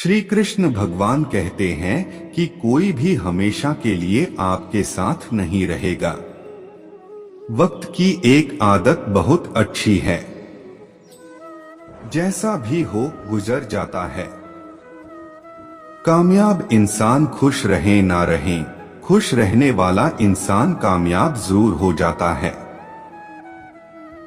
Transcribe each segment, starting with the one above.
श्री कृष्ण भगवान कहते हैं कि कोई भी हमेशा के लिए आपके साथ नहीं रहेगा। वक्त की एक आदत बहुत अच्छी है, जैसा भी हो गुजर जाता है। कामयाब इंसान खुश रहे ना रहे, खुश रहने वाला इंसान कामयाब जरूर हो जाता है।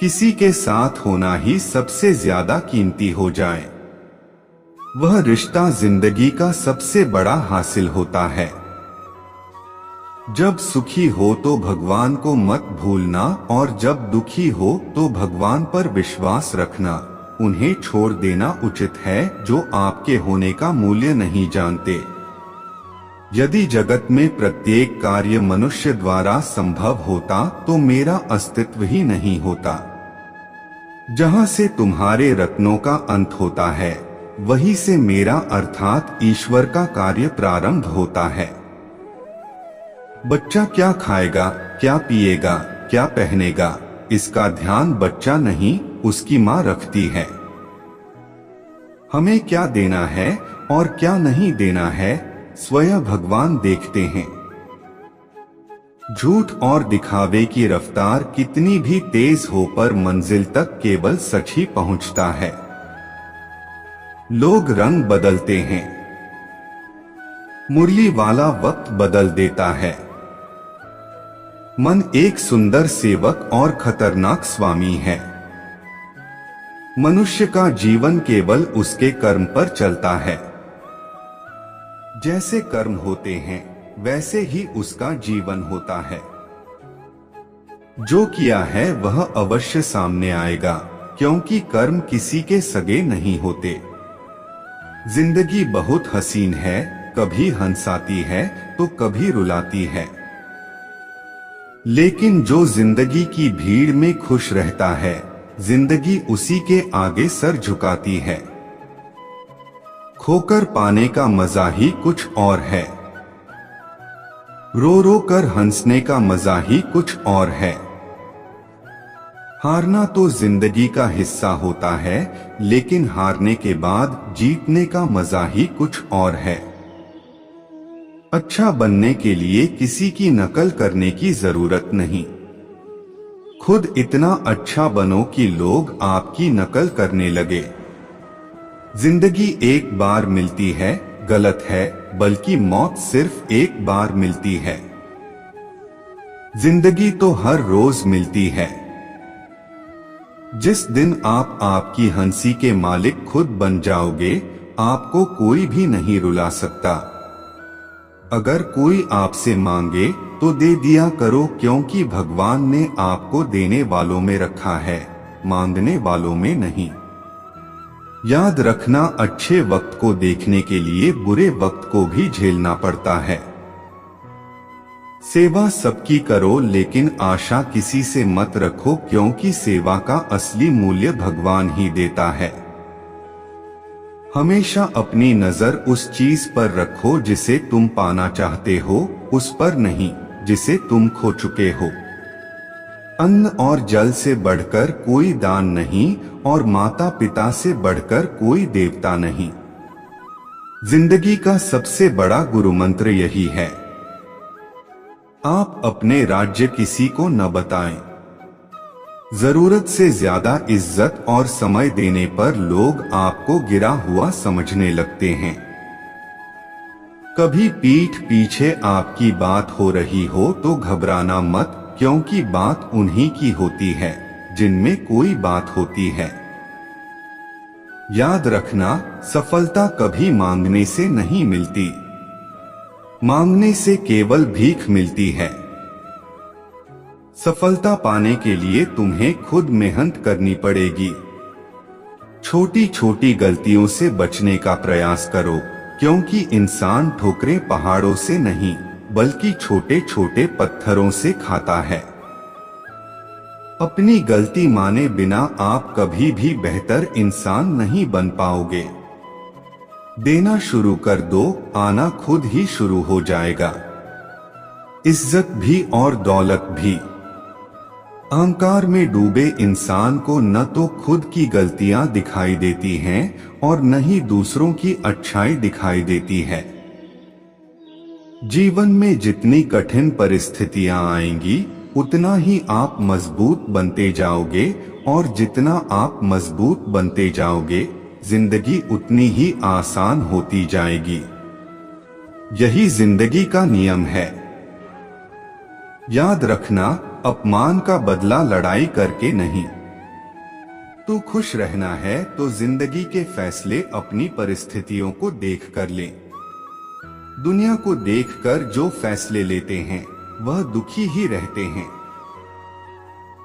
किसी के साथ होना ही सबसे ज्यादा कीमती हो जाए, वह रिश्ता जिंदगी का सबसे बड़ा हासिल होता है। जब सुखी हो तो भगवान को मत भूलना, और जब दुखी हो तो भगवान पर विश्वास रखना। उन्हें छोड़ देना उचित है जो आपके होने का मूल्य नहीं जानते। यदि जगत में प्रत्येक कार्य मनुष्य द्वारा संभव होता तो मेरा अस्तित्व ही नहीं होता। जहां से तुम्हारे रत्नों का अंत होता है, वहीं से मेरा अर्थात ईश्वर का कार्य प्रारंभ होता है। बच्चा क्या खाएगा, क्या पिएगा, क्या पहनेगा, इसका ध्यान बच्चा नहीं उसकी माँ रखती है। हमें क्या देना है और क्या नहीं देना है, स्वयं भगवान देखते हैं। झूठ और दिखावे की रफ्तार कितनी भी तेज हो पर मंजिल तक केवल सच ही पहुंचता है। लोग रंग बदलते हैं, मुरली वाला वक्त बदल देता है। मन एक सुंदर सेवक और खतरनाक स्वामी है। मनुष्य का जीवन केवल उसके कर्म पर चलता है। जैसे कर्म होते हैं वैसे ही उसका जीवन होता है। जो किया है वह अवश्य सामने आएगा, क्योंकि कर्म किसी के सगे नहीं होते। जिंदगी बहुत हसीन है, कभी हंसाती है तो कभी रुलाती है। लेकिन जो जिंदगी की भीड़ में खुश रहता है, जिंदगी उसी के आगे सर झुकाती है। खोकर पाने का मजा ही कुछ और है, रो रो कर हंसने का मजा ही कुछ और है। हारना तो जिंदगी का हिस्सा होता है, लेकिन हारने के बाद जीतने का मजा ही कुछ और है। अच्छा बनने के लिए किसी की नकल करने की जरूरत नहीं। खुद इतना अच्छा बनो कि लोग आपकी नकल करने लगे। जिंदगी एक बार मिलती है, गलत है, बल्कि मौत सिर्फ एक बार मिलती है। जिंदगी तो हर रोज मिलती है। जिस दिन आप आपकी हंसी के मालिक खुद बन जाओगे, आपको कोई भी नहीं रुला सकता। अगर कोई आपसे मांगे तो दे दिया करो, क्योंकि भगवान ने आपको देने वालों में रखा है, मांगने वालों में नहीं। याद रखना, अच्छे वक्त को देखने के लिए बुरे वक्त को भी झेलना पड़ता है। सेवा सबकी करो, लेकिन आशा किसी से मत रखो, क्योंकि सेवा का असली मूल्य भगवान ही देता है। हमेशा अपनी नजर उस चीज पर रखो जिसे तुम पाना चाहते हो, उस पर नहीं जिसे तुम खो चुके हो। अन्न और जल से बढ़कर कोई दान नहीं, और माता पिता से बढ़कर कोई देवता नहीं। जिंदगी का सबसे बड़ा गुरु मंत्र यही है। आप अपने राज्य किसी को न बताएं। जरूरत से ज्यादा इज्जत और समय देने पर लोग आपको गिरा हुआ समझने लगते हैं। कभी पीठ पीछे आपकी बात हो रही हो तो घबराना मत, क्योंकि बात उन्हीं की होती है जिनमें कोई बात होती है। याद रखना, सफलता कभी मांगने से नहीं मिलती, मांगने से केवल भीख मिलती है। सफलता पाने के लिए तुम्हें खुद मेहनत करनी पड़ेगी। छोटी छोटी गलतियों से बचने का प्रयास करो, क्योंकि इंसान ठोकरें पहाड़ों से नहीं बल्कि छोटे छोटे पत्थरों से खाता है। अपनी गलती माने बिना आप कभी भी बेहतर इंसान नहीं बन पाओगे। देना शुरू कर दो, आना खुद ही शुरू हो जाएगा। इज्जत भी और दौलत भी। अहंकार में डूबे इंसान को न तो खुद की गलतियां दिखाई देती हैं और न ही दूसरों की अच्छाई दिखाई देती है। जीवन में जितनी कठिन परिस्थितियां आएंगी उतना ही आप मजबूत बनते जाओगे, और जितना आप मजबूत बनते जाओगे जिंदगी उतनी ही आसान होती जाएगी। यही जिंदगी का नियम है। याद रखना, अपमान का बदला लड़ाई करके नहीं। तू खुश रहना है तो जिंदगी के फैसले अपनी परिस्थितियों को देख कर ले। दुनिया को देखकर जो फैसले लेते हैं वह दुखी ही रहते हैं।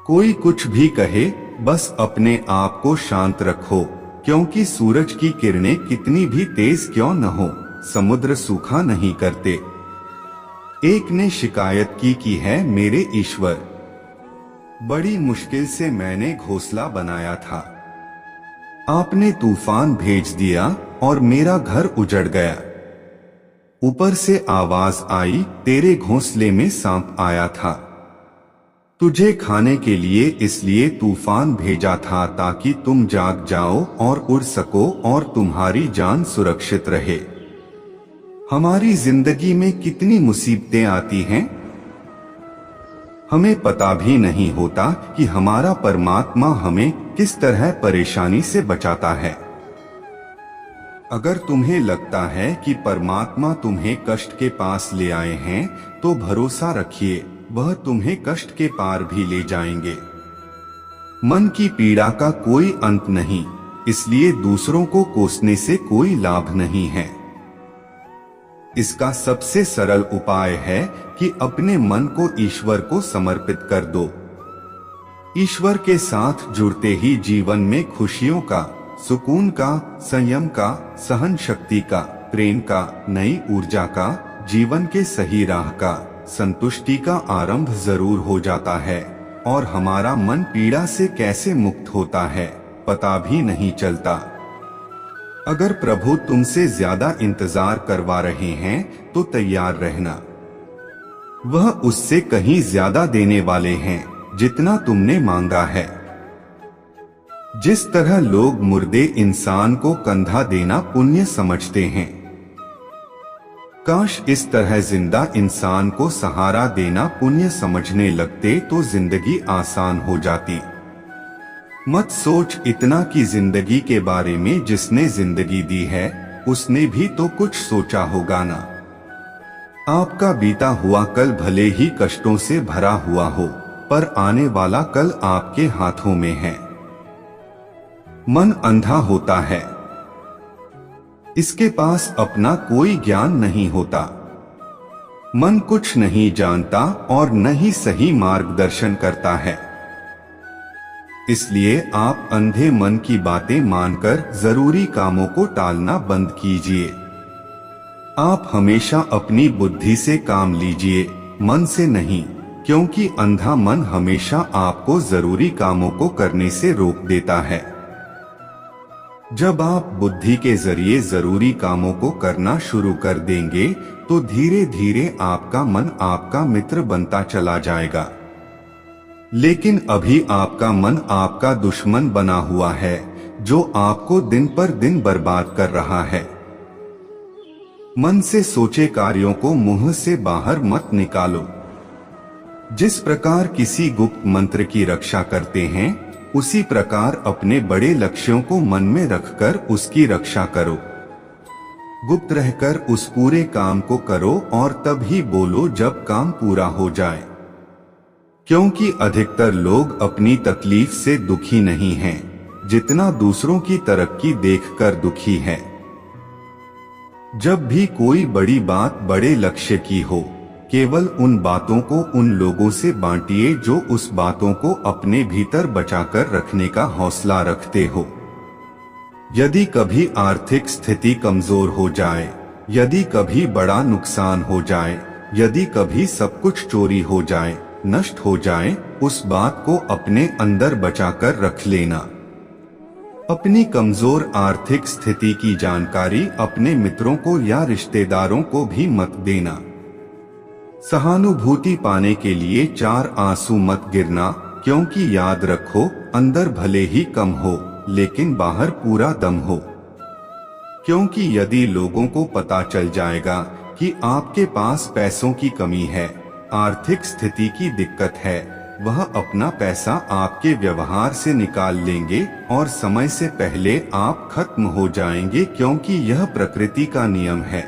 कोई कुछ भी कहे, बस अपने आप को शांत रखो, क्योंकि सूरज की किरणें कितनी भी तेज क्यों न हो, समुद्र सूखा नहीं करते। एक ने शिकायत की है, मेरे ईश्वर, बड़ी मुश्किल से मैंने घोंसला बनाया था, आपने तूफान भेज दिया और मेरा घर उजड़ गया। ऊपर से आवाज आई, तेरे घोंसले में सांप आया था, तुझे खाने के लिए इसलिए तूफान भेजा था ताकि तुम जाग जाओ और उड़ सको और तुम्हारी जान सुरक्षित रहे। हमारी जिंदगी में कितनी मुसीबतें आती हैं, हमें पता भी नहीं होता कि हमारा परमात्मा हमें किस तरह परेशानी से बचाता है। अगर तुम्हें लगता है कि परमात्मा तुम्हें कष्ट के पास ले आए हैं तो भरोसा रखिए, वह तुम्हें कष्ट के पार भी ले जाएंगे। मन की पीड़ा का कोई अंत नहीं, इसलिए दूसरों को कोसने से कोई लाभ नहीं है। इसका सबसे सरल उपाय है कि अपने मन को ईश्वर को समर्पित कर दो। ईश्वर के साथ जुड़ते ही जीवन में खुशियों का, सुकून का, संयम का, सहन शक्ति का, प्रेम का, नई ऊर्जा का, जीवन के सही राह का, संतुष्टि का आरंभ जरूर हो जाता है, और हमारा मन पीड़ा से कैसे मुक्त होता है पता भी नहीं चलता। अगर प्रभु तुमसे ज्यादा इंतजार करवा रहे हैं तो तैयार रहना, वह उससे कहीं ज्यादा देने वाले हैं जितना तुमने मांगा है। जिस तरह लोग मुर्दे इंसान को कंधा देना पुण्य समझते हैं, काश इस तरह जिंदा इंसान को सहारा देना पुण्य समझने लगते तो जिंदगी आसान हो जाती। मत सोच इतना कि जिंदगी के बारे में जिसने जिंदगी दी है उसने भी तो कुछ सोचा होगा ना। आपका बीता हुआ कल भले ही कष्टों से भरा हुआ हो, पर आने वाला कल आपके हाथों में है। मन अंधा होता है, इसके पास अपना कोई ज्ञान नहीं होता। मन कुछ नहीं जानता और न ही सही मार्गदर्शन करता है। इसलिए आप अंधे मन की बातें मानकर जरूरी कामों को टालना बंद कीजिए। आप हमेशा अपनी बुद्धि से काम लीजिए, मन से नहीं, क्योंकि अंधा मन हमेशा आपको जरूरी कामों को करने से रोक देता है। जब आप बुद्धि के जरिए जरूरी कामों को करना शुरू कर देंगे तो धीरे धीरे आपका मन आपका मित्र बनता चला जाएगा। लेकिन अभी आपका मन आपका दुश्मन बना हुआ है, जो आपको दिन पर दिन बर्बाद कर रहा है। मन से सोचे कार्यों को मुंह से बाहर मत निकालो। जिस प्रकार किसी गुप्त मंत्र की रक्षा करते हैं, उसी प्रकार अपने बड़े लक्ष्यों को मन में रखकर उसकी रक्षा करो। गुप्त रहकर उस पूरे काम को करो और तब ही बोलो जब काम पूरा हो जाए, क्योंकि अधिकतर लोग अपनी तकलीफ से दुखी नहीं हैं, जितना दूसरों की तरक्की देखकर दुखी है। जब भी कोई बड़ी बात बड़े लक्ष्य की हो, केवल उन बातों को उन लोगों से बांटिए जो उस बातों को अपने भीतर बचाकर रखने का हौसला रखते हो। यदि कभी आर्थिक स्थिति कमजोर हो जाए, यदि कभी बड़ा नुकसान हो जाए, यदि कभी सब कुछ चोरी हो जाए, नष्ट हो जाए, उस बात को अपने अंदर बचाकर रख लेना। अपनी कमजोर आर्थिक स्थिति की जानकारी अपने मित्रों को या रिश्तेदारों को भी मत देना। सहानुभूति पाने के लिए 4 आंसू मत गिरना, क्योंकि याद रखो, अंदर भले ही कम हो लेकिन बाहर पूरा दम हो। क्योंकि यदि लोगों को पता चल जाएगा कि आपके पास पैसों की कमी है, आर्थिक स्थिति की दिक्कत है, वह अपना पैसा आपके व्यवहार से निकाल लेंगे और समय से पहले आप खत्म हो जाएंगे, क्योंकि यह प्रकृति का नियम है।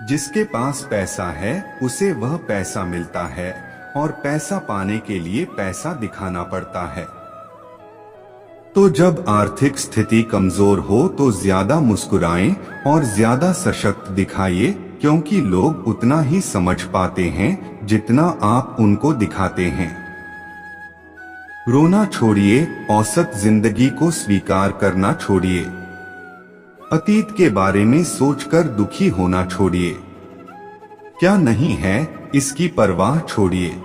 जिसके पास पैसा है उसे वह पैसा मिलता है और पैसा पाने के लिए पैसा दिखाना पड़ता है। तो जब आर्थिक स्थिति कमजोर हो तो ज्यादा मुस्कुराएं और ज्यादा सशक्त दिखाइए, क्योंकि लोग उतना ही समझ पाते हैं जितना आप उनको दिखाते हैं। रोना छोड़िए, औसत जिंदगी को स्वीकार करना छोड़िए। अतीत के बारे में सोचकर दुखी होना छोड़िए। क्या नहीं है इसकी परवाह छोड़िए।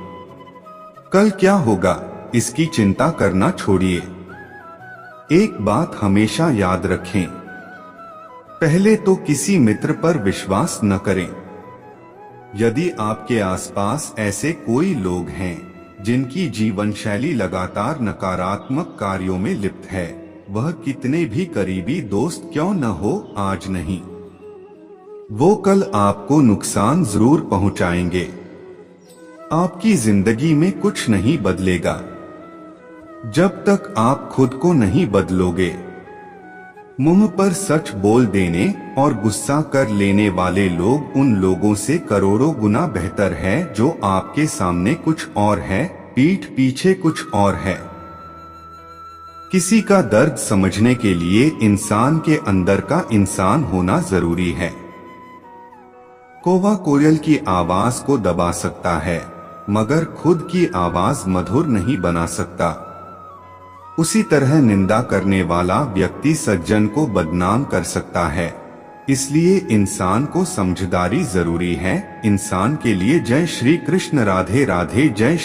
कल क्या होगा इसकी चिंता करना छोड़िए। एक बात हमेशा याद रखें, पहले तो किसी मित्र पर विश्वास न करें। यदि आपके आसपास ऐसे कोई लोग हैं जिनकी जीवन शैली लगातार नकारात्मक कार्यों में लिप्त है, वह कितने भी करीबी दोस्त क्यों न हो, आज नहीं, वो कल आपको नुकसान जरूर पहुंचाएंगे। आपकी जिंदगी में कुछ नहीं बदलेगा जब तक आप खुद को नहीं बदलोगे। मुंह पर सच बोल देने और गुस्सा कर लेने वाले लोग उन लोगों से करोड़ों गुना बेहतर है जो आपके सामने कुछ और है, पीठ पीछे कुछ और है। किसी का दर्द समझने के लिए इंसान के अंदर का इंसान होना जरूरी है। कौवा कोयल की आवाज को दबा सकता है मगर खुद की आवाज मधुर नहीं बना सकता। उसी तरह निंदा करने वाला व्यक्ति सज्जन को बदनाम कर सकता है। इसलिए इंसान को समझदारी जरूरी है। इंसान के लिए जय श्री कृष्ण। राधे राधे। जय